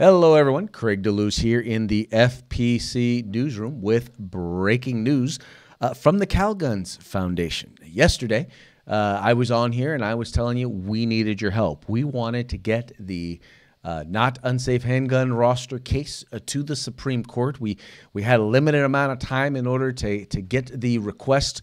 Hello, everyone. Craig DeLuz here in the FPC newsroom with breaking news from the Calguns Foundation. Yesterday, I was on here and I was telling you we needed your help. We wanted to get the not unsafe handgun roster case to the Supreme Court. We had a limited amount of time in order to get the request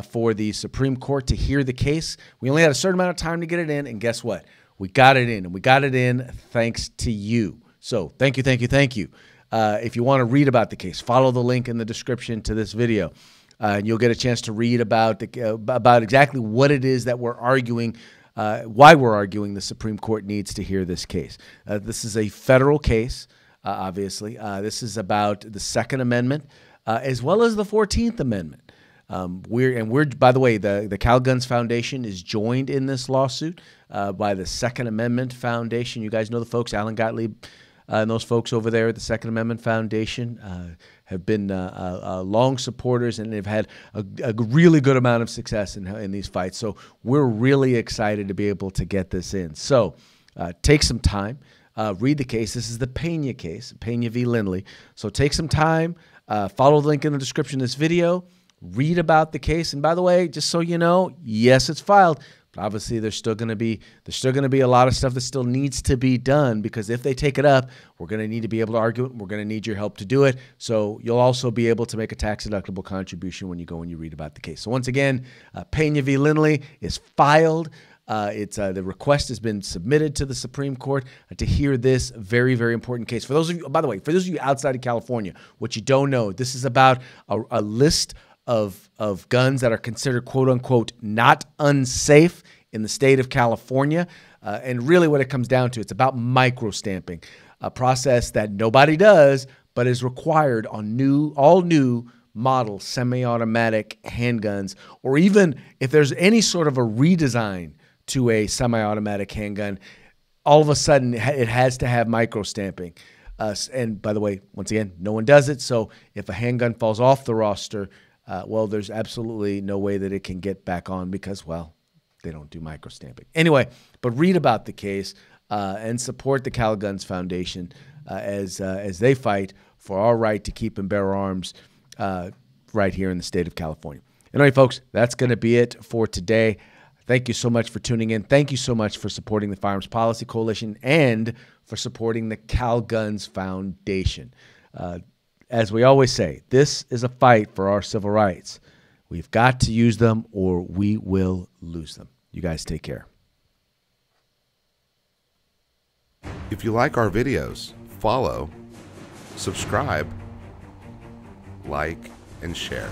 for the Supreme Court to hear the case. We only had a certain amount of time to get it in, and guess what? We got it in, and we got it in thanks to you. So thank you, thank you, thank you. If you want to read about the case, follow the link in the description to this video, and you'll get a chance to read about exactly what it is that we're arguing, why we're arguing the Supreme Court needs to hear this case. This is a federal case, obviously. This is about the Second Amendment as well as the 14th Amendment. We're by the way, the Calguns Foundation is joined in this lawsuit by the Second Amendment Foundation. You guys know the folks, Alan Gottlieb, and those folks over there at the Second Amendment Foundation have been long supporters, and they've had a really good amount of success in these fights. So we're really excited to be able to get this in. So take some time, read the case. This is the Pena case, Pena v. Lindley. So take some time, follow the link in the description of this video, read about the case. And by the way, just so you know, yes, it's filed. Obviously, there's still going to be a lot of stuff that still needs to be done, because if they take it up, we're going to need to be able to argue it. We're going to need your help to do it. So you'll also be able to make a tax-deductible contribution when you go and you read about the case. So once again, Pena v. Lindley is filed. The request has been submitted to the Supreme Court to hear this very, very important case. For those of you, by the way, for those of you outside of California, what you don't know, this is about a list of guns that are considered quote-unquote not unsafe in the state of California. And really what it comes down to, it's about microstamping, a process that nobody does but is required on all new model semi-automatic handguns, or even if there's any sort of a redesign to a semi-automatic handgun, all of a sudden it has to have microstamping. And by the way, once again, no one does it. So if a handgun falls off the roster, well, there's absolutely no way that it can get back on because, well, they don't do microstamping. Anyway, but read about the case and support the Calguns Foundation as they fight for our right to keep and bear arms right here in the state of California. Anyway, folks, that's going to be it for today. Thank you so much for tuning in. Thank you so much for supporting the Firearms Policy Coalition and for supporting the Calguns Foundation. As we always say, this is a fight for our civil rights. We've got to use them or we will lose them. You guys take care. If you like our videos, follow, subscribe, like, and share.